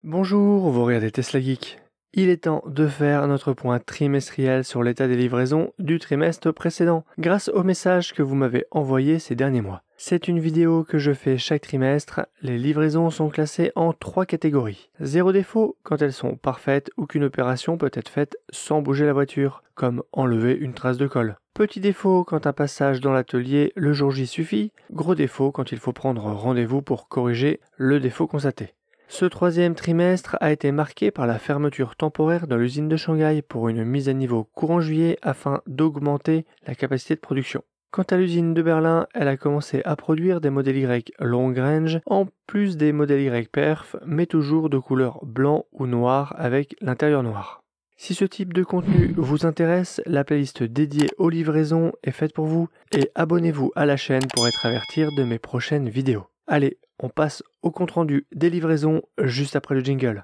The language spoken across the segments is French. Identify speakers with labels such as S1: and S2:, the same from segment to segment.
S1: Bonjour, vous regardez Tesla Geek. Il est temps de faire notre point trimestriel sur l'état des livraisons du trimestre précédent, grâce aux messages que vous m'avez envoyés ces derniers mois. C'est une vidéo que je fais chaque trimestre. Les livraisons sont classées en 3 catégories. 0 défaut quand elles sont parfaites ou qu'une opération peut être faite sans bouger la voiture, comme enlever une trace de colle. Petit défaut quand un passage dans l'atelier le jour J suffit. Gros défaut quand il faut prendre rendez-vous pour corriger le défaut constaté. Ce troisième trimestre a été marqué par la fermeture temporaire de l'usine de Shanghai pour une mise à niveau courant juillet afin d'augmenter la capacité de production. Quant à l'usine de Berlin, elle a commencé à produire des modèles Y long range en plus des modèles Y perf, mais toujours de couleur blanc ou noir avec l'intérieur noir. Si ce type de contenu vous intéresse, la playlist dédiée aux livraisons est faite pour vous et abonnez-vous à la chaîne pour être averti de mes prochaines vidéos. Allez, on passe au compte-rendu des livraisons juste après le jingle.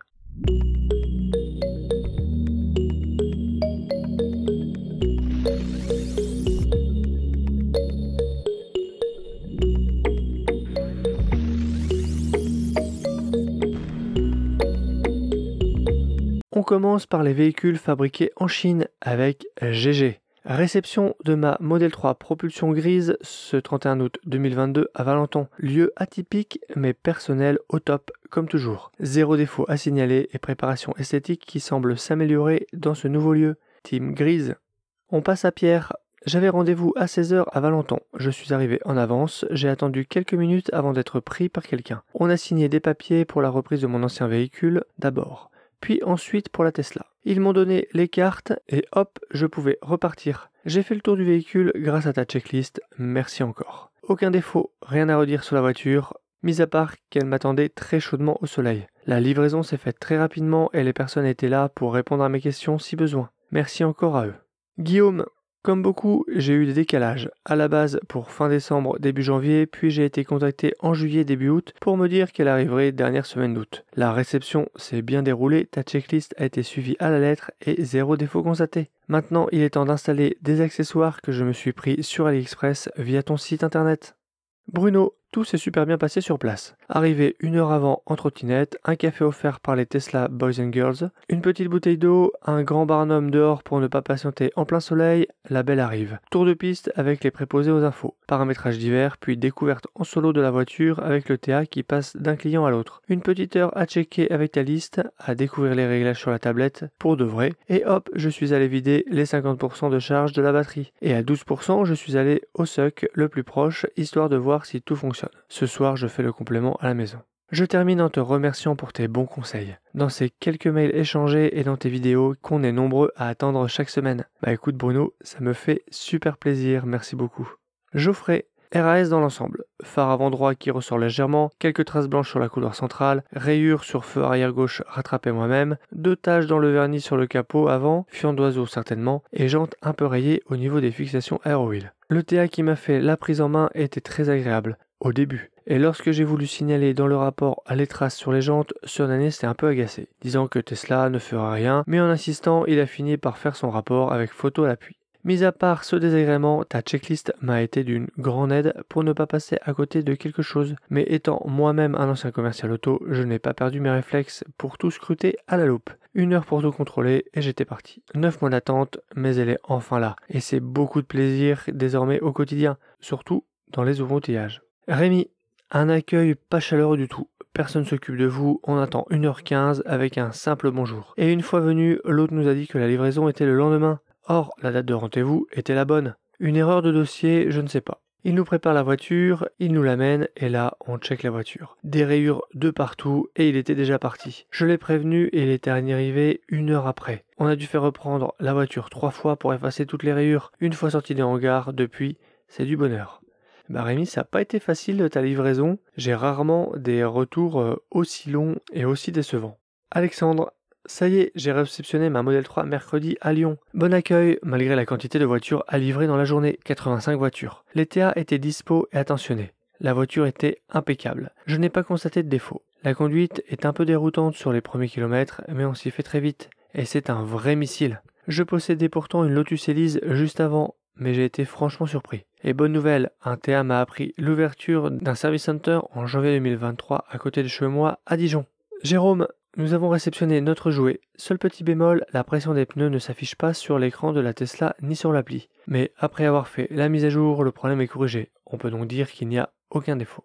S1: On commence par les véhicules fabriqués en Chine avec GG. Réception de ma Model 3 propulsion grise ce 31 août 2022 à Valenton. Lieu atypique mais personnel au top comme toujours. 0 défaut à signaler et préparation esthétique qui semble s'améliorer dans ce nouveau lieu. Team grise. On passe à Pierre. J'avais rendez-vous à 16h à Valenton. Je suis arrivé en avance, j'ai attendu quelques minutes avant d'être pris par quelqu'un. On a signé des papiers pour la reprise de mon ancien véhicule d'abord, puis ensuite pour la Tesla. Ils m'ont donné les cartes et hop, je pouvais repartir. J'ai fait le tour du véhicule grâce à ta checklist, merci encore. Aucun défaut, rien à redire sur la voiture, mis à part qu'elle m'attendait très chaudement au soleil. La livraison s'est faite très rapidement et les personnes étaient là pour répondre à mes questions si besoin. Merci encore à eux. Guillaume. Comme beaucoup, j'ai eu des décalages. À la base pour fin décembre, début janvier, puis j'ai été contacté en juillet, début août pour me dire qu'elle arriverait dernière semaine d'août. La réception s'est bien déroulée, ta checklist a été suivie à la lettre et 0 défaut constaté. Maintenant, il est temps d'installer des accessoires que je me suis pris sur AliExpress via ton site internet. Bruno, tout s'est super bien passé sur place. Arrivé 1 heure avant en trottinette, un café offert par les Tesla Boys and Girls, une petite bouteille d'eau, un grand barnum dehors pour ne pas patienter en plein soleil, la belle arrive. Tour de piste avec les préposés aux infos. Paramétrage divers, puis découverte en solo de la voiture avec le TA qui passe d'un client à l'autre. Une petite heure à checker avec ta liste, à découvrir les réglages sur la tablette, pour de vrai, et hop, je suis allé vider les 50% de charge de la batterie. Et à 12%, je suis allé au SUC le plus proche, histoire de voir si tout fonctionne. Ce soir, je fais le complément à la maison. Je termine en te remerciant pour tes bons conseils. Dans ces quelques mails échangés et dans tes vidéos qu'on est nombreux à attendre chaque semaine. Bah écoute Bruno, ça me fait super plaisir, merci beaucoup. Geoffrey, RAS dans l'ensemble. Phare avant droit qui ressort légèrement, quelques traces blanches sur la couloir centrale, rayures sur feu arrière gauche rattrapé moi-même, 2 taches dans le vernis sur le capot avant, fiente d'oiseau certainement, et jantes un peu rayées au niveau des fixations aérowheel. Le TA qui m'a fait la prise en main était très agréable. Au début. Et lorsque j'ai voulu signaler dans le rapport les traces sur les jantes, Surnané s'était un peu agacé, disant que Tesla ne fera rien, mais en insistant, il a fini par faire son rapport avec photo à l'appui. Mis à part ce désagrément, ta checklist m'a été d'une grande aide pour ne pas passer à côté de quelque chose, mais étant moi-même un ancien commercial auto, je n'ai pas perdu mes réflexes pour tout scruter à la loupe. 1 heure pour tout contrôler et j'étais parti. 9 mois d'attente, mais elle est enfin là, et c'est beaucoup de plaisir désormais au quotidien, surtout dans les ouvrautillages. Rémi, un accueil pas chaleureux du tout. Personne s'occupe de vous, on attend 1h15 avec un simple bonjour. Et une fois venu, l'autre nous a dit que la livraison était le lendemain. Or, la date de rendez-vous était la bonne. Une erreur de dossier, je ne sais pas. Il nous prépare la voiture, il nous l'amène, et là, on check la voiture. Des rayures de partout, et il était déjà parti. Je l'ai prévenu, et il était arrivé 1 heure après. On a dû faire reprendre la voiture 3 fois pour effacer toutes les rayures. Une fois sorti des hangars, depuis, c'est du bonheur. Bah Rémi, ça n'a pas été facile ta livraison. J'ai rarement des retours aussi longs et aussi décevants. Alexandre, ça y est, j'ai réceptionné ma Model 3 mercredi à Lyon. Bon accueil, malgré la quantité de voitures à livrer dans la journée, 85 voitures. Les TA étaient dispo et attentionnés. La voiture était impeccable. Je n'ai pas constaté de défaut. La conduite est un peu déroutante sur les premiers kilomètres, mais on s'y fait très vite. Et c'est un vrai missile. Je possédais pourtant une Lotus Elise juste avant, mais j'ai été franchement surpris. Et bonne nouvelle, un TA m'a appris l'ouverture d'un service center en janvier 2023 à côté de chez moi à Dijon. Jérôme, Nous avons réceptionné notre jouet. Seul petit bémol, la pression des pneus ne s'affiche pas sur l'écran de la Tesla ni sur l'appli. Mais après avoir fait la mise à jour, le problème est corrigé. On peut donc dire qu'il n'y a aucun défaut.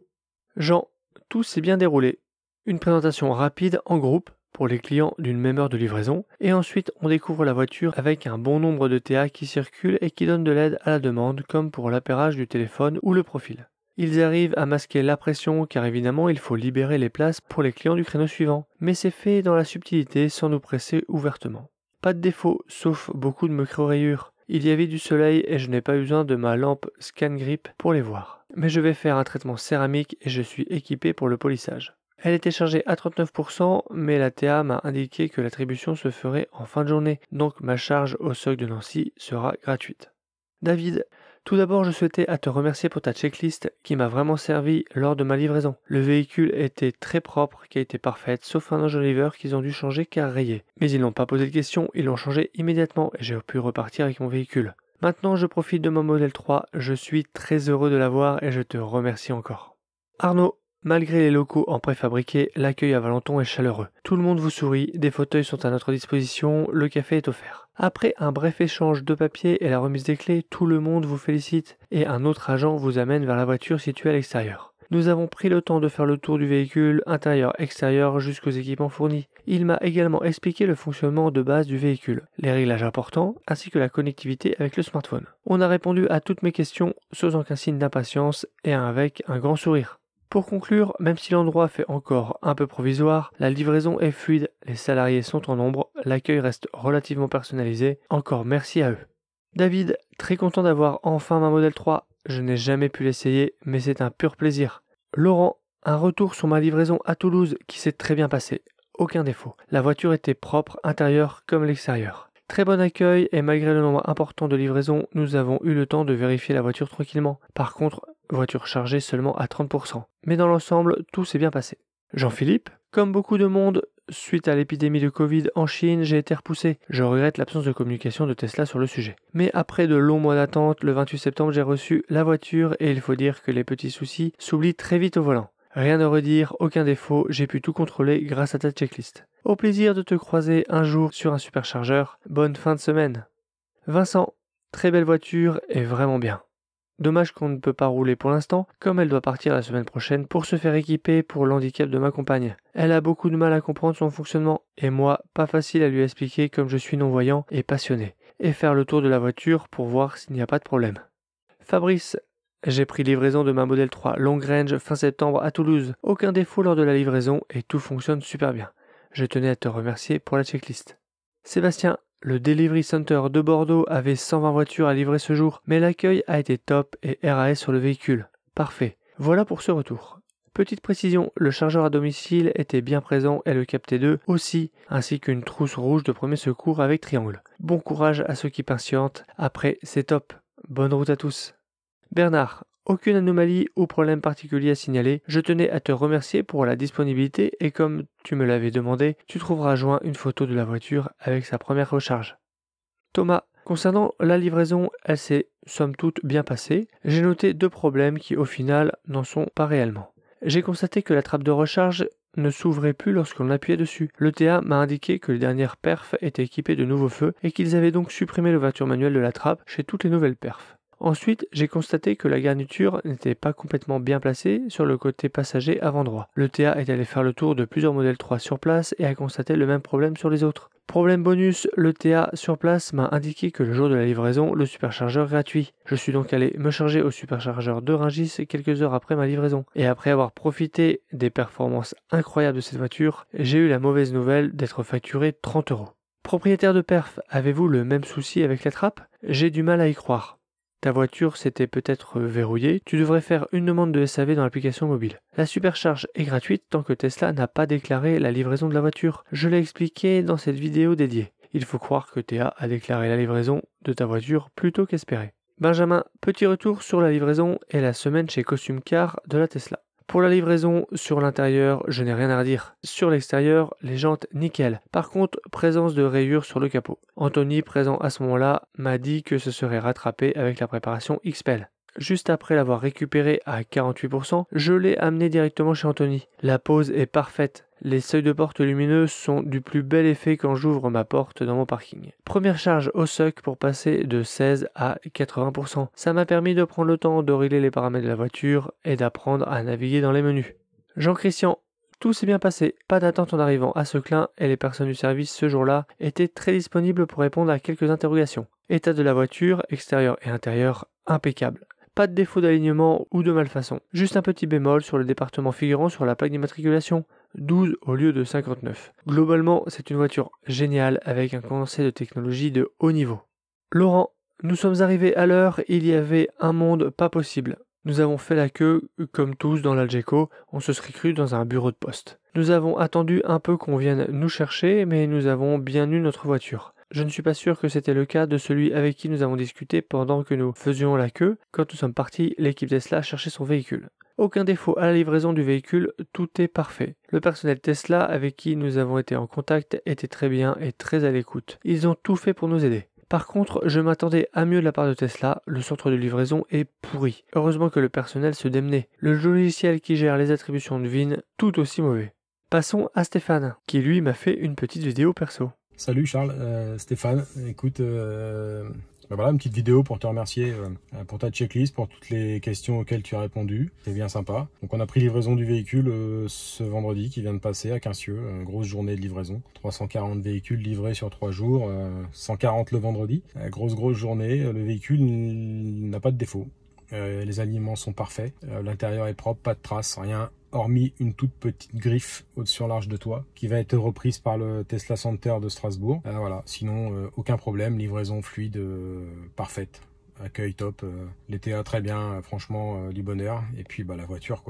S1: Jean, tout s'est bien déroulé. Une présentation rapide en groupe pour les clients d'une même heure de livraison, et ensuite on découvre la voiture avec un bon nombre de TA qui circulent et qui donnent de l'aide à la demande, comme pour l'appairage du téléphone ou le profil. Ils arrivent à masquer la pression car évidemment il faut libérer les places pour les clients du créneau suivant, mais c'est fait dans la subtilité sans nous presser ouvertement. Pas de défaut, sauf beaucoup de micro-rayures. Il y avait du soleil et je n'ai pas eu besoin de ma lampe Scan Grip pour les voir. Mais je vais faire un traitement céramique et je suis équipé pour le polissage. Elle était chargée à 39%, mais la TA m'a indiqué que l'attribution se ferait en fin de journée, donc ma charge au SOC de Nancy sera gratuite. David, tout d'abord je souhaitais te remercier pour ta checklist qui m'a vraiment servi lors de ma livraison. Le véhicule était très propre, qualité parfaite, sauf un enjoliveur qu'ils ont dû changer car rayé. Mais ils n'ont pas posé de questions, ils l'ont changé immédiatement et j'ai pu repartir avec mon véhicule. Maintenant je profite de mon modèle 3, je suis très heureux de l'avoir et je te remercie encore. Arnaud, malgré les locaux en préfabriqué, l'accueil à Valenton est chaleureux. Tout le monde vous sourit, des fauteuils sont à notre disposition, le café est offert. Après un bref échange de papier et la remise des clés, tout le monde vous félicite et un autre agent vous amène vers la voiture située à l'extérieur. Nous avons pris le temps de faire le tour du véhicule, intérieur-extérieur jusqu'aux équipements fournis. Il m'a également expliqué le fonctionnement de base du véhicule, les réglages importants, ainsi que la connectivité avec le smartphone. On a répondu à toutes mes questions, sans aucun signe d'impatience et avec un grand sourire. Pour conclure, même si l'endroit fait encore un peu provisoire, la livraison est fluide, les salariés sont en nombre, l'accueil reste relativement personnalisé, encore merci à eux. David, très content d'avoir enfin ma Model 3, je n'ai jamais pu l'essayer, mais c'est un pur plaisir. Laurent, un retour sur ma livraison à Toulouse qui s'est très bien passé, aucun défaut. La voiture était propre, intérieur comme l'extérieur. Très bon accueil et malgré le nombre important de livraisons, nous avons eu le temps de vérifier la voiture tranquillement. Par contre, voiture chargée seulement à 30%. Mais dans l'ensemble, tout s'est bien passé. Jean-Philippe, comme beaucoup de monde, suite à l'épidémie de Covid en Chine, j'ai été repoussé. Je regrette l'absence de communication de Tesla sur le sujet. Mais après de longs mois d'attente, le 28 septembre, j'ai reçu la voiture et il faut dire que les petits soucis s'oublient très vite au volant. Rien à redire, aucun défaut, j'ai pu tout contrôler grâce à ta checklist. Au plaisir de te croiser un jour sur un superchargeur. Bonne fin de semaine. Vincent, très belle voiture et vraiment bien. Dommage qu'on ne peut pas rouler pour l'instant, comme elle doit partir la semaine prochaine pour se faire équiper pour l'handicap de ma compagne. Elle a beaucoup de mal à comprendre son fonctionnement, et moi, pas facile à lui expliquer comme je suis non-voyant et passionné, et faire le tour de la voiture pour voir s'il n'y a pas de problème. Fabrice, j'ai pris livraison de ma Model 3 Long Range fin septembre à Toulouse. Aucun défaut lors de la livraison et tout fonctionne super bien. Je tenais à te remercier pour la checklist. Sébastien, le Delivery Center de Bordeaux avait 120 voitures à livrer ce jour, mais l'accueil a été top et RAS sur le véhicule. Parfait. Voilà pour ce retour. Petite précision, le chargeur à domicile était bien présent et le Cap T2 aussi, ainsi qu'une trousse rouge de premier secours avec triangle. Bon courage à ceux qui patientent. Après, c'est top. Bonne route à tous. Bernard, aucune anomalie ou problème particulier à signaler. Je tenais à te remercier pour la disponibilité et comme tu me l'avais demandé, tu trouveras joint une photo de la voiture avec sa première recharge. Thomas, concernant la livraison, elle s'est somme toute bien passée. J'ai noté 2 problèmes qui au final n'en sont pas réellement. J'ai constaté que la trappe de recharge ne s'ouvrait plus lorsqu'on appuyait dessus. Le TA m'a indiqué que les dernières perfs étaient équipées de nouveaux feux et qu'ils avaient donc supprimé l'ouverture manuelle de la trappe chez toutes les nouvelles perfs. Ensuite, j'ai constaté que la garniture n'était pas complètement bien placée sur le côté passager avant droit. Le TA est allé faire le tour de plusieurs modèles 3 sur place et a constaté le même problème sur les autres. Problème bonus, le TA sur place m'a indiqué que le jour de la livraison, le superchargeur est gratuit. Je suis donc allé me charger au superchargeur de Rungis quelques heures après ma livraison. Et après avoir profité des performances incroyables de cette voiture, j'ai eu la mauvaise nouvelle d'être facturé 30 €. Propriétaire de perf, avez-vous le même souci avec la trappe? J'ai du mal à y croire. Ta voiture s'était peut-être verrouillée, tu devrais faire une demande de SAV dans l'application mobile. La supercharge est gratuite tant que Tesla n'a pas déclaré la livraison de la voiture. Je l'ai expliqué dans cette vidéo dédiée. Il faut croire que TA a déclaré la livraison de ta voiture plus tôt qu'espéré. Benjamin, petit retour sur la livraison et la semaine chez Costume Car de la Tesla. Pour la livraison, sur l'intérieur, je n'ai rien à redire. Sur l'extérieur, les jantes nickel. Par contre, présence de rayures sur le capot. Anthony, présent à ce moment-là, m'a dit que ce serait rattrapé avec la préparation XPEL. Juste après l'avoir récupéré à 48%, je l'ai amené directement chez Anthony. La pose est parfaite. Les seuils de porte lumineux sont du plus bel effet quand j'ouvre ma porte dans mon parking. Première charge au SUC pour passer de 16 à 80%. Ça m'a permis de prendre le temps de régler les paramètres de la voiture et d'apprendre à naviguer dans les menus. Jean-Christian, tout s'est bien passé, pas d'attente en arrivant à Seclin et les personnes du service ce jour-là étaient très disponibles pour répondre à quelques interrogations. État de la voiture, extérieur et intérieur, impeccable. Pas de défaut d'alignement ou de malfaçon. Juste un petit bémol sur le département figurant sur la plaque d'immatriculation, 12 au lieu de 59. Globalement, c'est une voiture géniale avec un condensé de technologie de haut niveau. Laurent, nous sommes arrivés à l'heure, il y avait un monde pas possible. Nous avons fait la queue, comme tous dans l'Algeco, on se serait cru dans un bureau de poste. Nous avons attendu un peu qu'on vienne nous chercher, mais nous avons bien eu notre voiture. Je ne suis pas sûr que c'était le cas de celui avec qui nous avons discuté pendant que nous faisions la queue. Quand nous sommes partis, l'équipe Tesla cherchait son véhicule. Aucun défaut à la livraison du véhicule, tout est parfait. Le personnel Tesla avec qui nous avons été en contact était très bien et très à l'écoute. Ils ont tout fait pour nous aider. Par contre, je m'attendais à mieux de la part de Tesla, le centre de livraison est pourri. Heureusement que le personnel se démenait. Le logiciel qui gère les attributions de VIN, tout aussi mauvais. Passons à Stéphane, qui lui m'a fait une petite vidéo perso.
S2: Salut Charles, Stéphane, écoute, voilà une petite vidéo pour te remercier pour ta checklist, pour toutes les questions auxquelles tu as répondu, c'est bien sympa. Donc on a pris livraison du véhicule ce vendredi qui vient de passer à Quincieux, grosse journée de livraison, 340 véhicules livrés sur 3 jours, 140 le vendredi, grosse journée, le véhicule n'a pas de défaut. Les aliments sont parfaits, l'intérieur est propre, pas de traces, rien, hormis une toute petite griffe sur l'arche de toit qui va être reprise par le Tesla Center de Strasbourg. Voilà, sinon aucun problème, livraison fluide, parfaite, accueil top, l'ETA très bien, franchement du bonheur. Et puis la voiture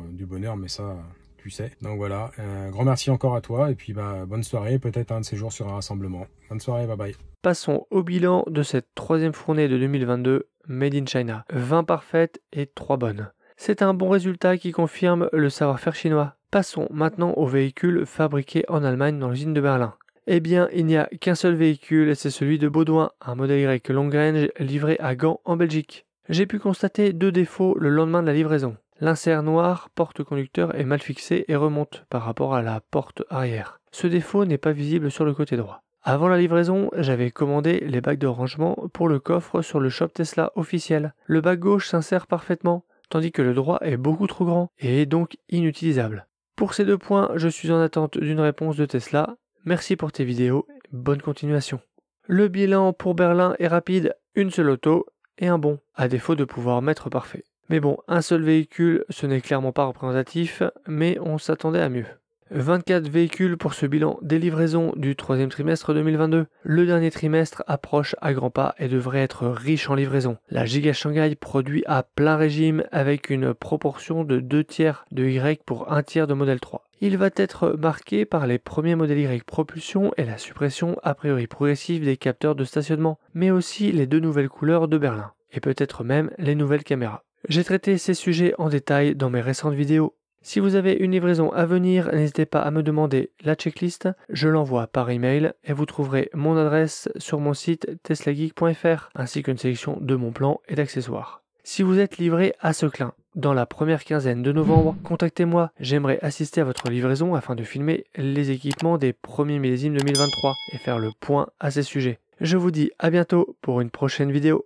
S2: du bonheur, mais ça tu sais. Donc voilà, grand merci encore à toi et puis bonne soirée, peut-être un de ces jours sur un rassemblement. Bonne soirée, bye bye.
S1: Passons au bilan de cette troisième fournée de 2022, Made in China. 20 parfaites et 3 bonnes. C'est un bon résultat qui confirme le savoir-faire chinois. Passons maintenant au véhicule fabriqué en Allemagne dans l'usine de Berlin. Eh bien, il n'y a qu'un seul véhicule et c'est celui de Baudouin, un modèle Y long range livré à Gand en Belgique. J'ai pu constater 2 défauts le lendemain de la livraison. L'insert noir porte-conducteur est mal fixé et remonte par rapport à la porte arrière. Ce défaut n'est pas visible sur le côté droit. Avant la livraison, j'avais commandé les bacs de rangement pour le coffre sur le shop Tesla officiel. Le bac gauche s'insère parfaitement, tandis que le droit est beaucoup trop grand et est donc inutilisable. Pour ces 2 points, je suis en attente d'une réponse de Tesla. Merci pour tes vidéos, bonne continuation. Le bilan pour Berlin est rapide, une seule auto et un bon, à défaut de pouvoir mettre parfait. Mais bon, un seul véhicule, ce n'est clairement pas représentatif, mais on s'attendait à mieux. 24 véhicules pour ce bilan des livraisons du 3e trimestre 2022. Le dernier trimestre approche à grands pas et devrait être riche en livraison. La Giga Shanghai produit à plein régime avec une proportion de 2 tiers de Y pour 1 tiers de modèle 3. Il va être marqué par les premiers modèles Y propulsion et la suppression a priori progressive des capteurs de stationnement, mais aussi les 2 nouvelles couleurs de Berlin, et peut-être même les nouvelles caméras. J'ai traité ces sujets en détail dans mes récentes vidéos. Si vous avez une livraison à venir, n'hésitez pas à me demander la checklist, je l'envoie par email et vous trouverez mon adresse sur mon site teslageek.fr ainsi qu'une sélection de mon plan et d'accessoires. Si vous êtes livré à Seclin dans la première quinzaine de novembre, contactez-moi, j'aimerais assister à votre livraison afin de filmer les équipements des premiers millésimes 2023 et faire le point à ces sujets. Je vous dis à bientôt pour une prochaine vidéo.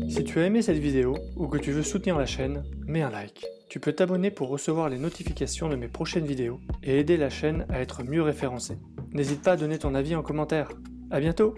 S1: Si tu as aimé cette vidéo ou que tu veux soutenir la chaîne, mets un like. Tu peux t'abonner pour recevoir les notifications de mes prochaines vidéos et aider la chaîne à être mieux référencée. N'hésite pas à donner ton avis en commentaire. À bientôt!